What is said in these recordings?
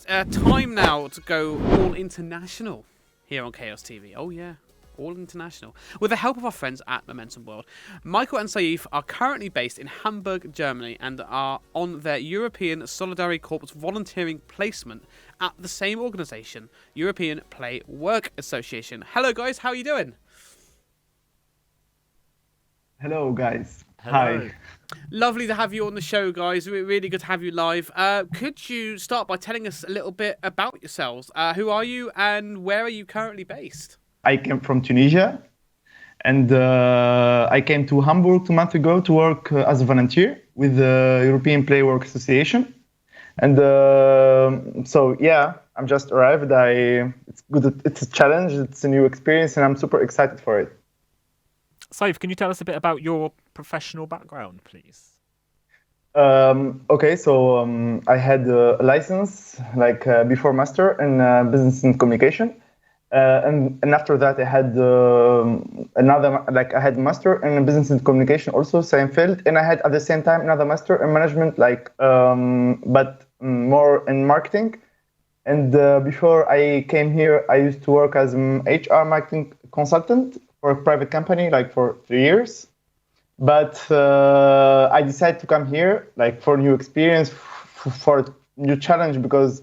Time now to go all international here on Chaos TV. Oh yeah, all international. With the help of our friends at Momentum World, Michael and Saif are currently based in Hamburg, Germany, and are on their European Solidarity Corps volunteering placement at the same organisation, European Play Work Association. Hello guys, how are you doing? Hello, guys. Hi. Hello. Lovely to have you on the show, guys. Really good to have you live. Could you start by telling us a little bit about yourselves? Who are you and where are you currently based? I came from Tunisia, and I came to Hamburg 2 months ago to work as a volunteer with the European Play Work Association. And so, yeah, I'm just arrived. It's good. It's a challenge. It's a new experience, and I'm super excited for it. Saif, can you tell us a bit about your professional background, please? Okay, so I had a license like before master in business and communication. And after that, I had another, like I had master in business and communication, also same field, and I had at the same time another master in management, like but more in marketing. And before I came here, I used to work as an HR marketing consultant for a private company, like for 3 years. But I decided to come here, like for new experience, for a new challenge, because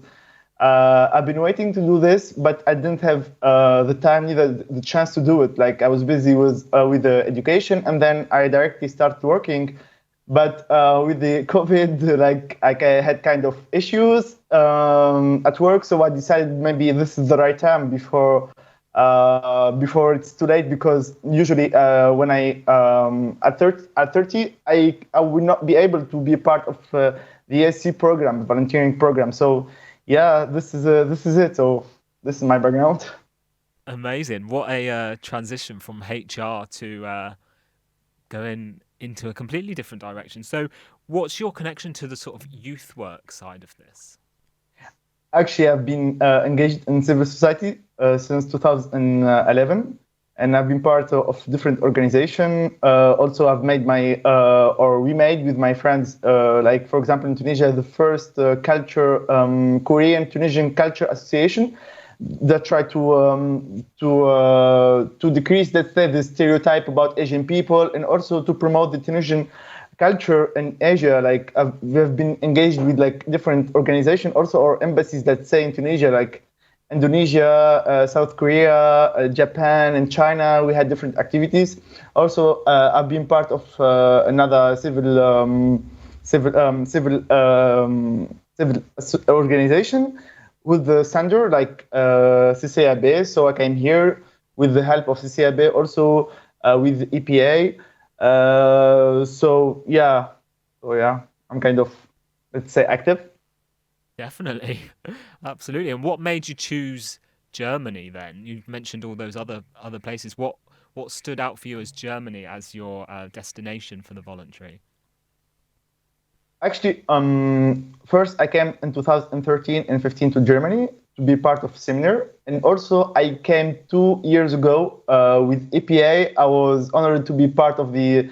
I've been waiting to do this, but I didn't have the time, neither the chance to do it. Like I was busy with the education, and then I directly started working. But with the COVID, like I had kind of issues at work, so I decided maybe this is the right time before it's too late. Because usually when at 30, I will not be able to be part of the SC program, volunteering program. So yeah, this is it. So this is my background. Amazing. What a transition from HR to going into a completely different direction. So, what's your connection to the sort of youth work side of this? Actually, I've been engaged in civil society since 2011, and I've been part of different organizations. Also, I've made or we made with my friends, like for example, in Tunisia, the first Korean Tunisian Culture Association that try to decrease, let's say, the stereotype about Asian people, and also to promote the Tunisian culture in Asia. Like we have been engaged with like different organizations, also our embassies that say in Tunisia, like Indonesia, South Korea, Japan, and China. We had different activities. Also, I've been part of another civil organization with the Sandor, like CCAB. So I came here with the help of CCAB, also with EPA. So yeah, I'm kind of, let's say, active. Definitely, absolutely. And what made you choose Germany then? You mentioned all those other places. What stood out for you as Germany as your destination for the voluntary? Actually, first I came in 2013 and 15 to Germany to be part of seminar, and also I came 2 years ago with EPA. I was honored to be part of the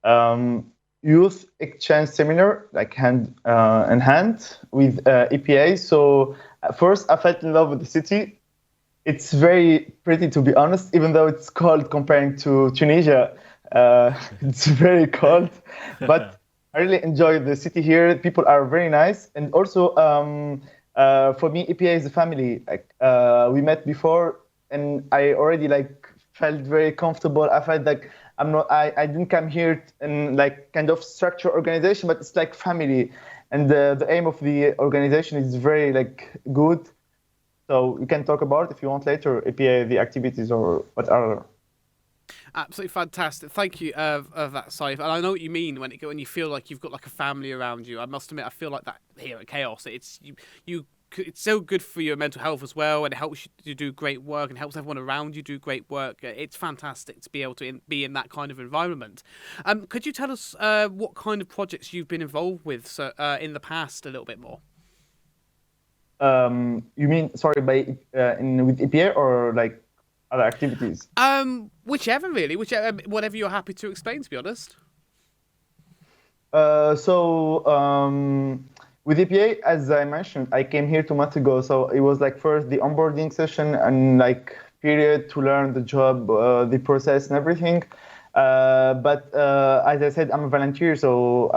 um, youth exchange seminar, like hand in hand with EPA. So at first I fell in love with the city. It's very pretty, to be honest, even though it's cold comparing to Tunisia. It's very cold, but I really enjoy the city here. People are very nice, and also for me, EPA is a family. Like we met before, and I already like felt very comfortable. I felt like I didn't come here in like kind of structure organization, but it's like family, and the aim of the organization is very like good. So we can talk about it if you want later, EPA, the activities or what are. Absolutely fantastic. Thank you of that, Saif. And I know what you mean when you feel like you've got like a family around you. I must admit, I feel like that here at Chaos. It's so good for your mental health as well, and it helps you to do great work and helps everyone around you do great work. It's fantastic to be able to be in that kind of environment. Could you tell us what kind of projects you've been involved with in the past a little bit more? You mean, sorry, by with EPA or like other activities? Whichever really, whatever you're happy to explain. To be honest. So with EPA, as I mentioned, I came here 2 months ago, so it was like first the onboarding session and like period to learn the job, the process and everything. But as I said, I'm a volunteer, so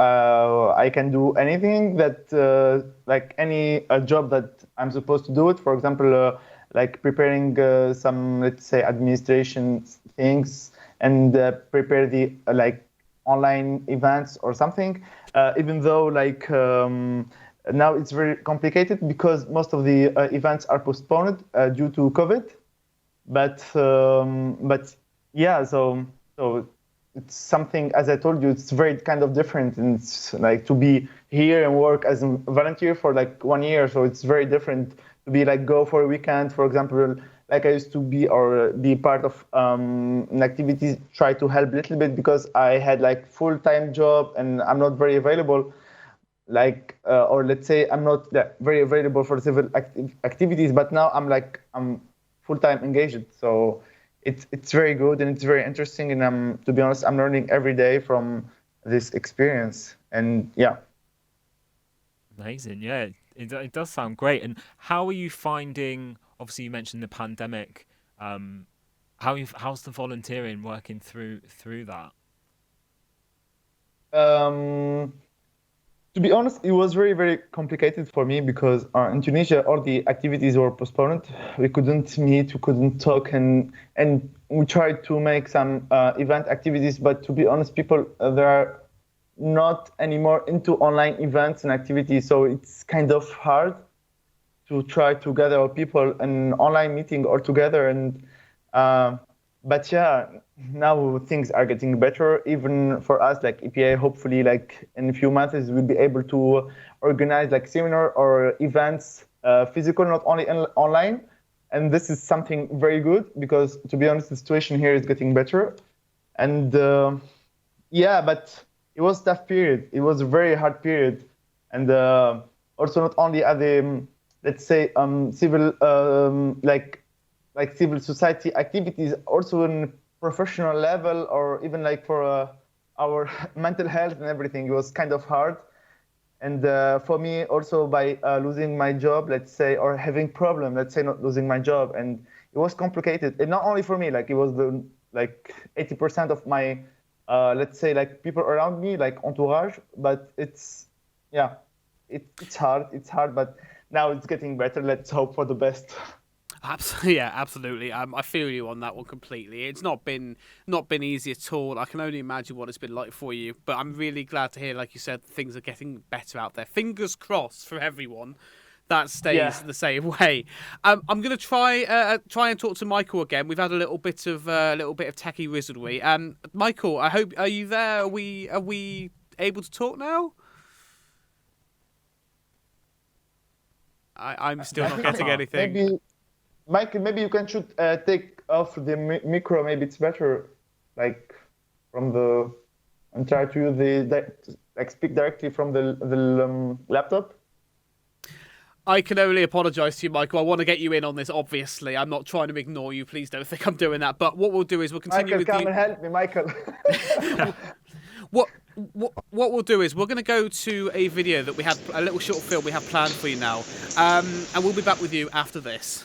I can do anything that like any job that I'm supposed to do it. For example, like preparing some, let's say, administration things and prepare the like online events or something. Even though like now it's very complicated because most of the events are postponed due to COVID. But yeah, so it's something, as I told you, it's very kind of different, and it's like to be here and work as a volunteer for like 1 year. So it's very different to be like go for a weekend, for example. Like I used to be or be part of an activity, try to help a little bit because I had like full-time job and I'm not very available. Like or let's say I'm not very available for civil activities, but now I'm full-time engaged. So it's very good and it's very interesting, and to be honest, I'm learning every day from this experience. And yeah. Amazing, yeah. It does sound great. And how are you finding? Obviously, you mentioned the pandemic. How's the volunteering working through that? To be honest, it was very, very complicated for me because in Tunisia, all the activities were postponed. We couldn't meet, we couldn't talk, and we tried to make some event activities. But to be honest, people there are not anymore into online events and activities, so it's kind of hard to try to gather people in an online meeting or together. And but yeah, now things are getting better, even for us, like EPA. Hopefully, like in a few months, we'll be able to organize like seminar or events, physical, not only online. And this is something very good because, to be honest, the situation here is getting better. And yeah, but it was a tough period. It was a very hard period, and also not only at the let's say civil like civil society activities, also in professional level, or even like for our mental health and everything. It was kind of hard. And for me also, by losing my job, let's say, or having problem, let's say, not losing my job, and it was complicated. And not only for me, like it was the like 80% of my let's say like people around me, like entourage. But it's yeah, it's hard, but now it's getting better. Let's hope for the best. Absolutely, yeah, absolutely. I feel you on that one completely. It's not been easy at all. I can only imagine what it's been like for you. But I'm really glad to hear, like you said, things are getting better out there. Fingers crossed for everyone that stays the same way. I'm gonna try and talk to Michael again. We've had a little bit of techie wizardry. Michael, I hope, are you there? Are we able to talk now? I'm still not getting anything. Maybe, Michael, maybe you can take off the micro. Maybe it's better, like from the, and try to use like speak directly from the laptop. I can only apologise to you, Michael. I want to get you in on this, obviously. I'm not trying to ignore you. Please don't think I'm doing that. But what we'll do is we'll continue Michael, come and help me, Michael. What we'll do is we're going to go to a video that we had, a little short film we have planned for you now. And we'll be back with you after this.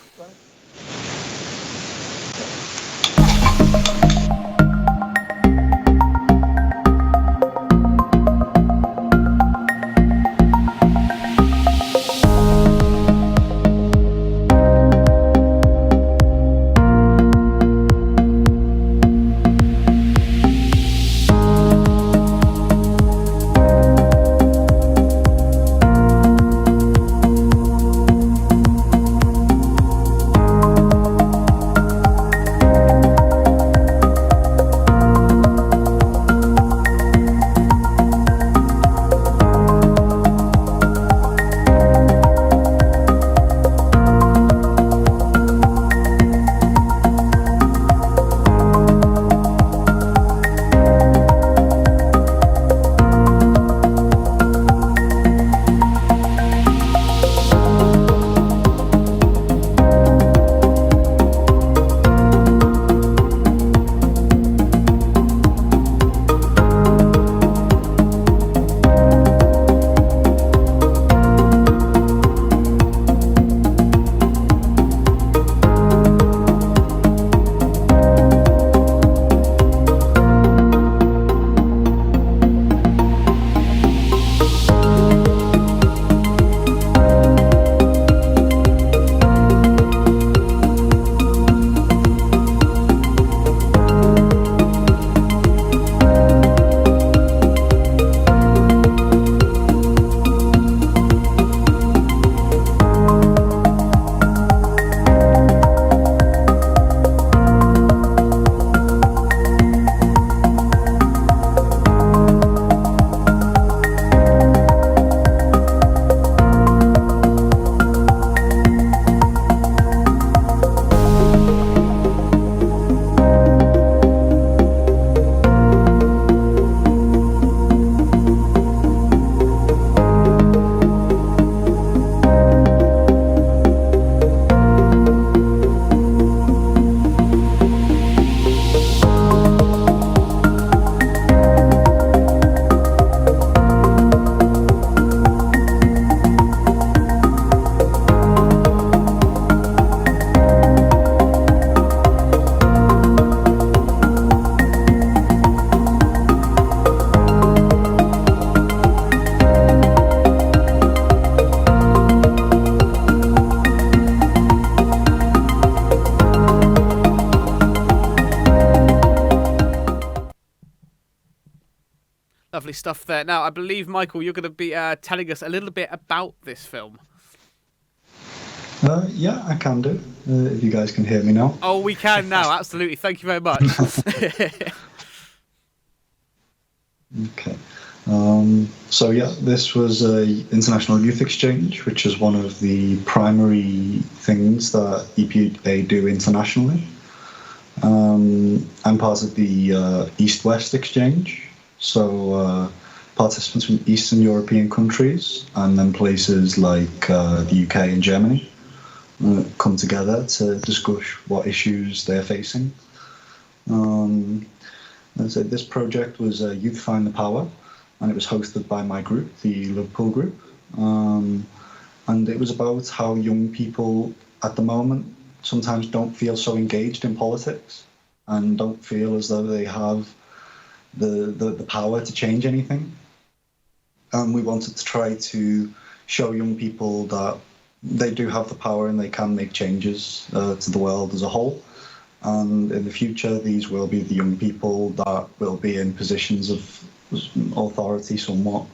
Lovely stuff there. Now, I believe, Michael, you're going to be telling us a little bit about this film. Yeah, I can do. If you guys can hear me now. Oh, we can now. Absolutely. Thank you very much. Okay. So yeah, this was a international youth exchange, which is one of the primary things that EPA do internationally. I'm part of the East-West exchange, so participants from Eastern European countries and then places like the UK and Germany come together to discuss what issues they're facing. As I said, this project was Youth Find the Power, and it was hosted by my group, the Liverpool group. And it was about how young people at the moment sometimes don't feel so engaged in politics and don't feel as though they have the power to change anything. And we wanted to try to show young people that they do have the power and they can make changes to the world as a whole. And in the future, these will be the young people that will be in positions of authority somewhat.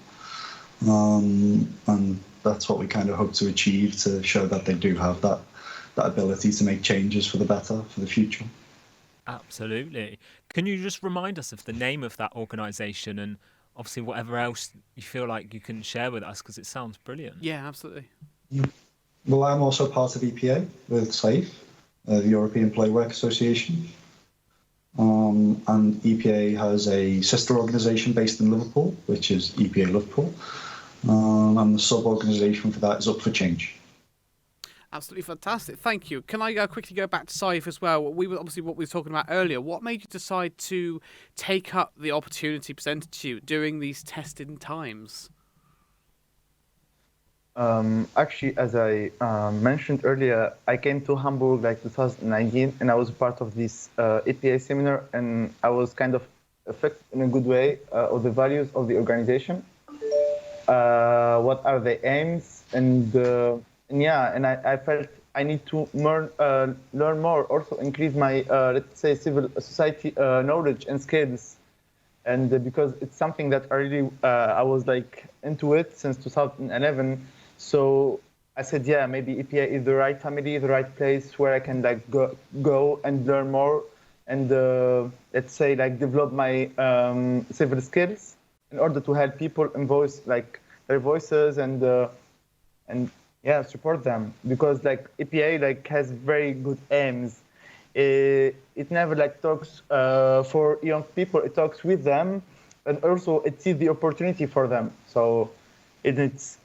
And that's what we kind of hope to achieve, to show that they do have that ability to make changes for the better for the future. Absolutely. Can you just remind us of the name of that organisation and obviously whatever else you feel like you can share with us, because it sounds brilliant. Yeah, absolutely. Well, I'm also part of EPA with Saif, the European Playwork Association. And EPA has a sister organisation based in Liverpool, which is EPA Liverpool. And the sub-organisation for that is Up for Change. Absolutely fantastic. Thank you. Can I quickly go back to Saif as well? We were obviously what we were talking about earlier. What made you decide to take up the opportunity presented to you during these testing times? Actually, as I mentioned earlier, I came to Hamburg like 2019, and I was part of this EPA seminar, and I was kind of affected in a good way of the values of the organization. What are the aims, and I felt I need to learn more, also increase my let's say civil society knowledge and skills, and because it's something that I was like into it since 2011. So I said, yeah, maybe EPA is the right family, the right place where I can like go and learn more, and let's say like develop my civil skills in order to help people and voice like their voices and support them, because like EPA like has very good aims. It never like talks for young people. It talks with them, and also it sees the opportunity for them. So it's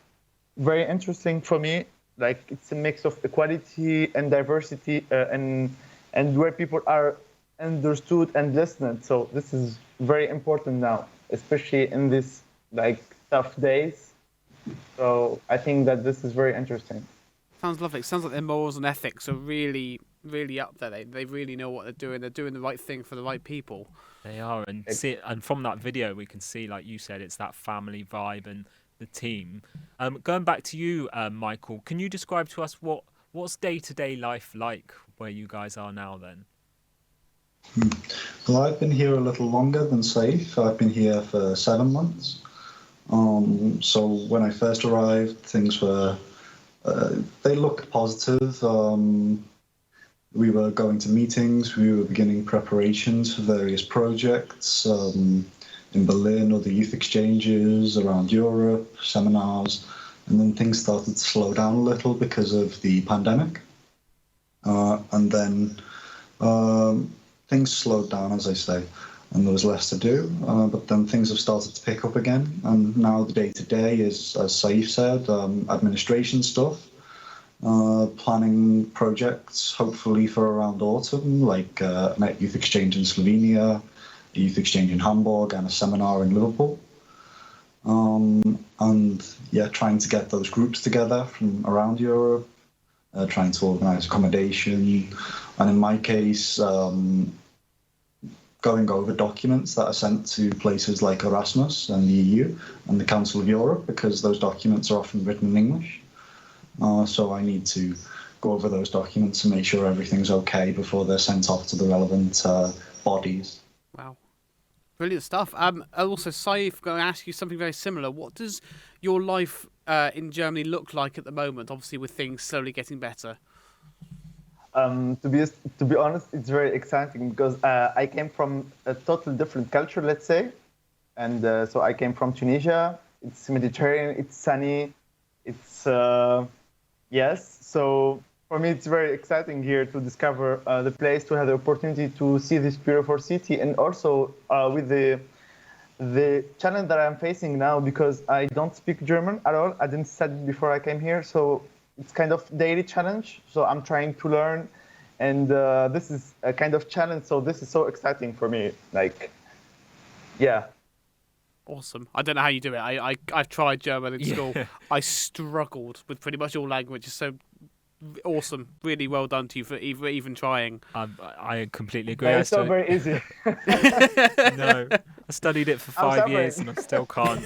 very interesting for me. Like it's a mix of equality and diversity, and where people are understood and listened. So this is very important now, especially in these like tough days. So I think that this is very interesting. Sounds lovely. It sounds like their morals and ethics are really, really up there. They really know what they're doing. They're doing the right thing for the right people. They are, and from that video we can see, like you said, it's that family vibe and the team. Going back to you, Michael, can you describe to us what's day-to-day life like where you guys are now then? Well, I've been here a little longer than Saif. I've been here for 7 months. So when I first arrived, things were, they looked positive. We were going to meetings, we were beginning preparations for various projects in Berlin, or the youth exchanges around Europe, seminars, and then things started to slow down a little because of the pandemic. And then things slowed down, as I say, and there was less to do, but then things have started to pick up again, and now the day-to-day is, as Saif said, administration stuff, planning projects, hopefully for around autumn, like a youth exchange in Slovenia, a youth exchange in Hamburg, and a seminar in Liverpool. And yeah, trying to get those groups together from around Europe, trying to organise accommodation, and in my case, going over documents that are sent to places like Erasmus and the EU and the Council of Europe, because those documents are often written in English. So I need to go over those documents and make sure everything's okay before they're sent off to the relevant bodies. Wow. Brilliant stuff. Also, Saif, going to ask you something very similar. What does your life in Germany look like at the moment? Obviously, with things slowly getting better. To be honest, it's very exciting because I came from a totally different culture, let's say, and so I came from Tunisia. It's Mediterranean. It's sunny. It's yes. So for me, it's very exciting here to discover the place, to have the opportunity to see this beautiful city, and also with the challenge that I'm facing now because I don't speak German at all. I didn't study before I came here, so it's kind of daily challenge. So I'm trying to learn, and this is a kind of challenge. So this is so exciting for me. Like, yeah. Awesome. I don't know how you do it. I've tried German in school. I struggled with pretty much all languages. So awesome. Really well done to you for even trying. I completely agree. It's not very easy. No, I studied it for 5 years and I still can't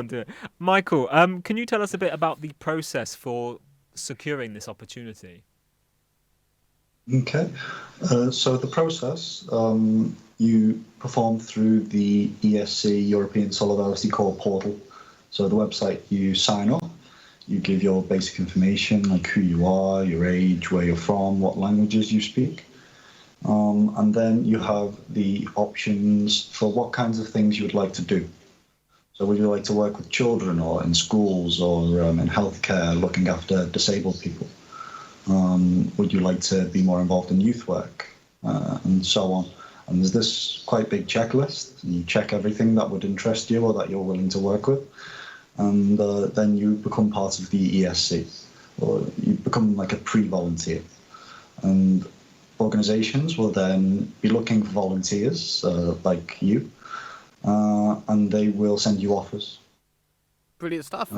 do it. Michael, can you tell us a bit about the process for securing this opportunity? Okay, so the process, you perform through the ESC, European Solidarity Corps portal. So the website, you sign up, you give your basic information, like who you are, your age, where you're from, what languages you speak. And then you have the options for what kinds of things you would like to do. So would you like to work with children or in schools or in healthcare, looking after disabled people? Would you like to be more involved in youth work, and so on? And there's this quite big checklist, and you check everything that would interest you or that you're willing to work with, and then you become part of the ESC, or you become like a pre-volunteer. And organisations will then be looking for volunteers like you, and they will send you offers. Brilliant stuff.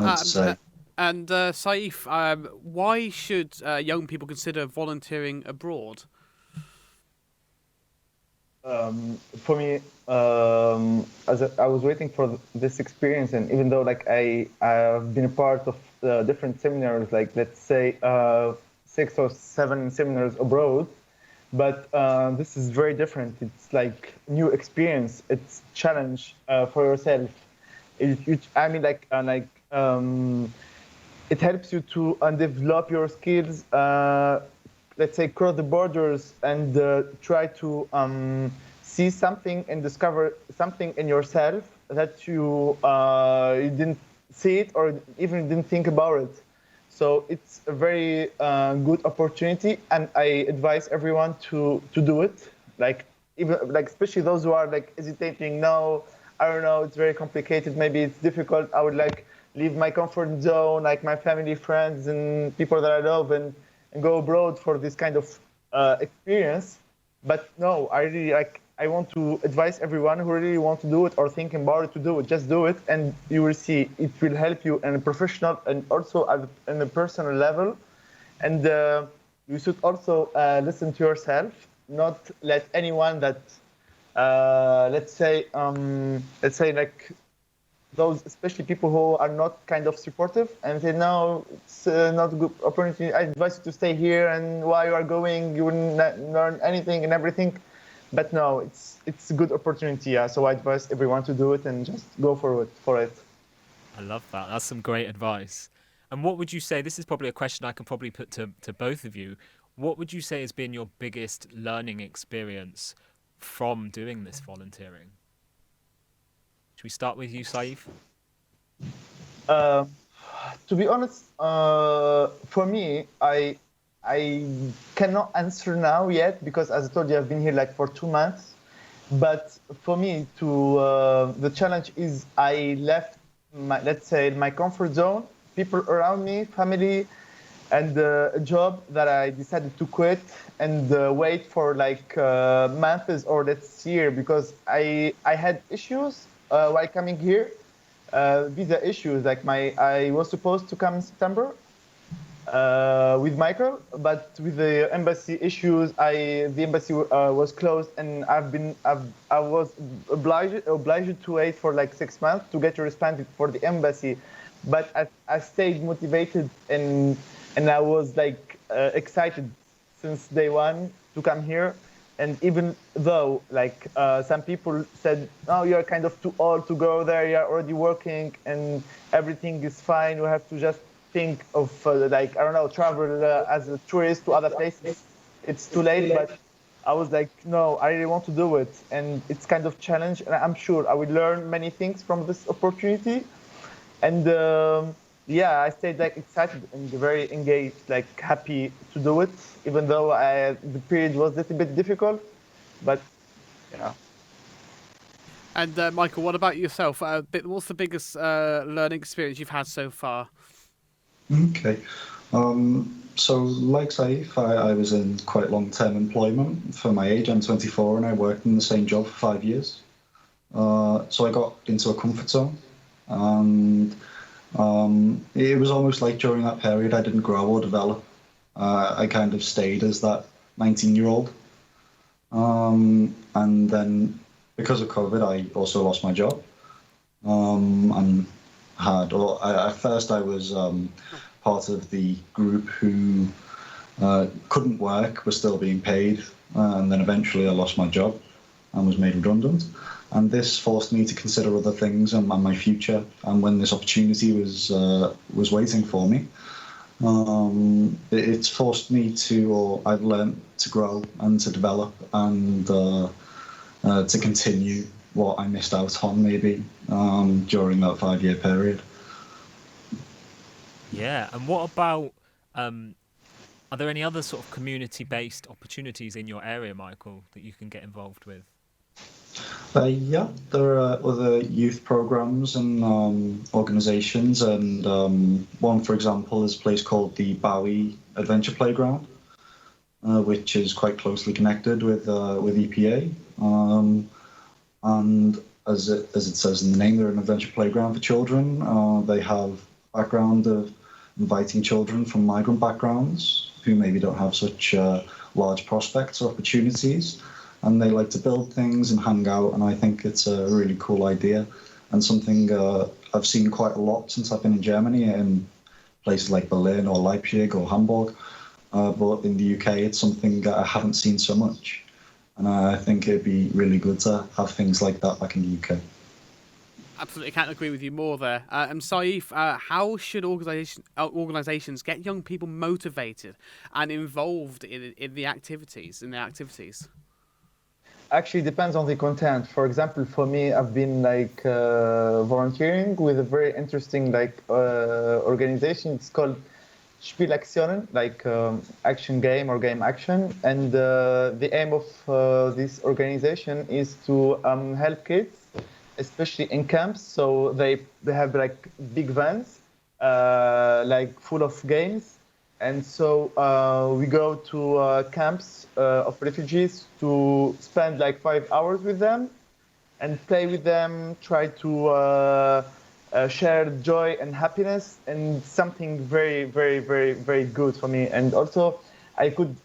And Saif, why should young people consider volunteering abroad? For me, I was waiting for this experience, and even though like I've been a part of different seminars, like let's say 6 or 7 seminars abroad, but this is very different. It's like new experience. It's challenge for yourself. It helps you to develop your skills. Let's say cross the borders and try to see something and discover something in yourself that you didn't see it or even didn't think about it. So it's a very good opportunity, and I advise everyone to do it. Like even like especially those who are like hesitating. No, I don't know. It's very complicated. Maybe it's difficult. I would like leave my comfort zone, like my family, friends, and people that I love, and go abroad for this kind of experience. But no, I want to advise everyone who really want to do it or thinking about it to do it. Just do it, and you will see it will help you in a professional and also in a personal level. And you should also listen to yourself, not let anyone that let's say like those, especially people who are not kind of supportive and say, no, it's not a good opportunity. I advise you to stay here, and while you are going, you will not learn anything and everything. But no, it's a good opportunity. Yeah. So I advise everyone to do it and just go for it. I love that. That's some great advice. And what would you say, this is probably a question I can probably put to both of you. What would you say has been your biggest learning experience from doing this volunteering? Should we start with you, Saif? To be honest, for me, I cannot answer now yet because, as I told you, I've been here like for 2 months. But for me, the challenge is I left my comfort zone, people around me, family, and a job that I decided to quit and wait for like months or let's year because I had issues while coming here, visa issues. Like I was supposed to come in September with Michael, but with the embassy issues, the embassy was closed, and I was obliged to wait for like 6 months to get responded for the embassy. But I stayed motivated and I was like excited since day one to come here. And even though like some people said, "No, you're kind of too old to go there. You're already working, and everything is fine. You have to just think of like I don't know, travel as a tourist to other places. It's too late." But I was like, "No, I really want to do it, and it's kind of challenge, and I'm sure I will learn many things from this opportunity." And yeah, I stayed like excited and very engaged, like happy to do it, even though the period was a little bit difficult. But yeah, And Michael, what about yourself? What's the biggest learning experience you've had so far? Okay. So, like Saif, I was in quite long-term employment for my age. I'm 24 and I worked in the same job for 5 years. So I got into a comfort zone, and it was almost like during that period I didn't grow or develop. I kind of stayed as that 19-year-old. And then because of COVID, I also lost my job. And at first I was part of the group who couldn't work, was still being paid, and then eventually I lost my job and was made redundant. And this forced me to consider other things and my future. And when this opportunity was waiting for me, it's forced me to, or I've learned to grow and to develop and to continue what I missed out on maybe during that 5 year period. Yeah, and what about are there any other sort of community-based opportunities in your area, Michael, that you can get involved with? Yeah, there are other youth programs and organisations, and one, for example, is a place called the Bowie Adventure Playground, which is quite closely connected with EPA. And as it says in the name, they're an adventure playground for children. They have background of inviting children from migrant backgrounds who maybe don't have such large prospects or opportunities, and they like to build things and hang out. And I think it's a really cool idea and something I've seen quite a lot since I've been in Germany, in places like Berlin or Leipzig or Hamburg. But in the UK, it's something I haven't seen so much. And I think it'd be really good to have things like that back in the UK. Absolutely, can't agree with you more there. And Saif, how should organisations get young people motivated and involved in the activities? actually depends on the content. For example, for me, I've been like volunteering with a very interesting like organization. It's called Spielaktionen, like action game or game action. And the aim of this organization is to help kids, especially in camps. So they have like big vans, like full of games. And so we go to camps of refugees to spend like 5 hours with them and play with them, try to share joy and happiness, and something very, very, very, very good for me. And also, I could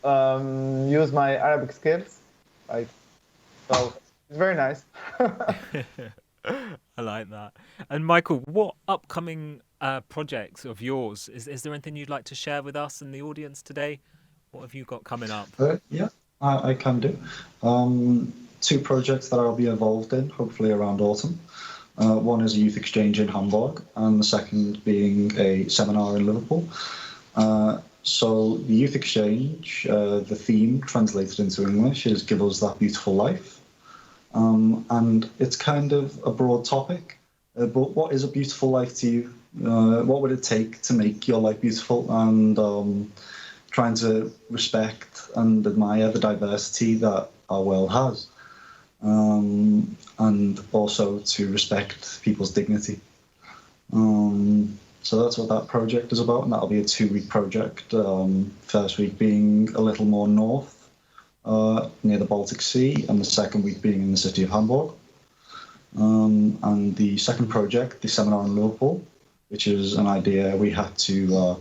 use my Arabic skills, like so. It's very nice. I like that. And Michael, what upcoming projects of yours is there anything you'd like to share with us and the audience today? What have you got coming up? Yeah, I can do. Two projects that I'll be involved in, hopefully around autumn. One is a youth exchange in Hamburg, and the second being a seminar in Liverpool. So the youth exchange, the theme translated into English is "Give Us That Beautiful Life," and it's kind of a broad topic. But what is a beautiful life to you? What would it take to make your life beautiful? And trying to respect and admire the diversity that our world has. And also to respect people's dignity. So that's what that project is about, and that'll be a 2-week project. First week being a little more north, near the Baltic Sea, and the second week being in the city of Hamburg. And the second project, the seminar in Liverpool, which is an idea we had to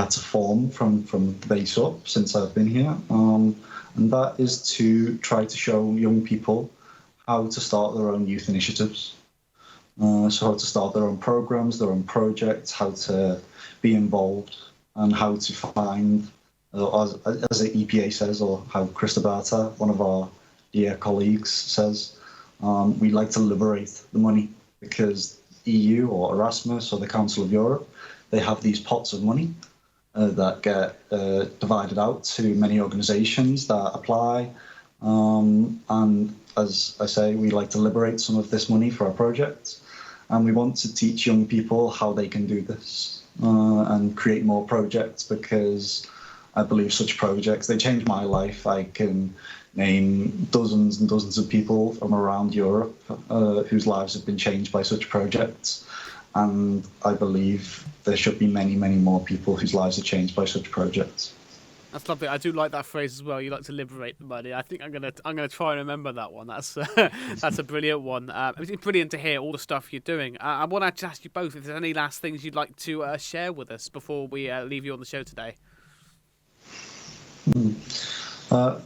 form from the base up since I've been here. And that is to try to show young people how to start their own youth initiatives. So how to start their own programs, their own projects, how to be involved, and how to find as the EPA says, or how Christobata, one of our dear colleagues, says, we like to liberate the money because EU or Erasmus or the Council of Europe, they have these pots of money that get divided out to many organisations that apply. And as I say, we like to liberate some of this money for our projects. And we want to teach young people how they can do this and create more projects, because I believe such projects, they change my life. I can name dozens and dozens of people from around Europe whose lives have been changed by such projects. And I believe there should be many, many more people whose lives are changed by such projects. That's lovely. I do like that phrase as well. You like to liberate the money. I think I'm gonna try and remember that one. That's that's a brilliant one. It's brilliant to hear all the stuff you're doing. I want to ask you both if there's any last things you'd like to share with us before we leave you on the show today.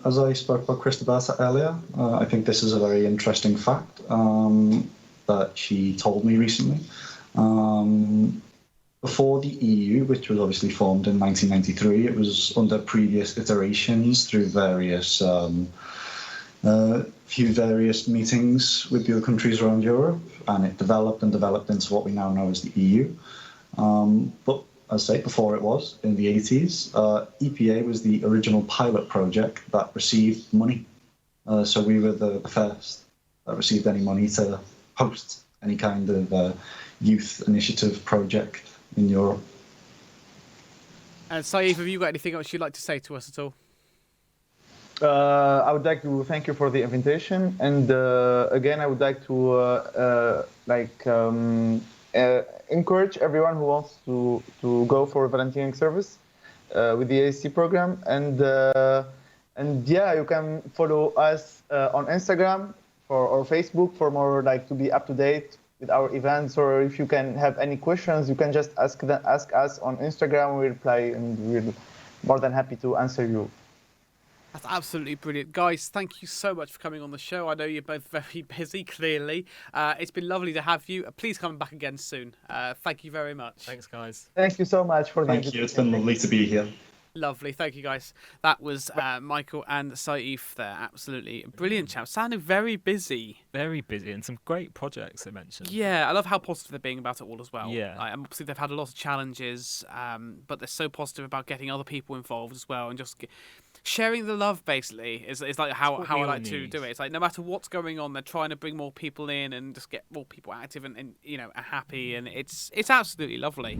As I spoke about Christobata earlier, I think this is a very interesting fact that she told me recently. Before the EU, which was obviously formed in 1993, it was under previous iterations through various meetings with the other countries around Europe, and it developed and developed into what we now know as the EU. But as I say, before it was, in the 80s, EPA was the original pilot project that received money. So we were the first that received any money to host any kind of youth initiative project in Europe. And Saif, have you got anything else you'd like to say to us at all? I would like to thank you for the invitation, and again, I would like to encourage everyone who wants to go for a volunteering service with the ASC program, and yeah, you can follow us on Instagram or Facebook for more to be up to date with our events, or if you can have any questions, you can just ask us on Instagram. We reply, and we're more than happy to answer you. That's absolutely brilliant. Guys, thank you so much for coming on the show. I know you're both very busy, clearly. It's been lovely to have you. Please come back again soon. Thank you very much. Thanks, guys. Thank you so much for the invitation. Thank you. It's been lovely to be here. Lovely. Thank you, guys. That was Michael and Saif there. Absolutely brilliant chaps. Sounding very busy. Very busy, and some great projects they mentioned. Yeah, I love how positive they're being about it all as well. Yeah. Obviously, they've had a lot of challenges, but they're so positive about getting other people involved as well, and just sharing the love, basically, is like how I like to do it. It's like no matter what's going on, they're trying to bring more people in and just get more people active and are happy, and it's absolutely lovely.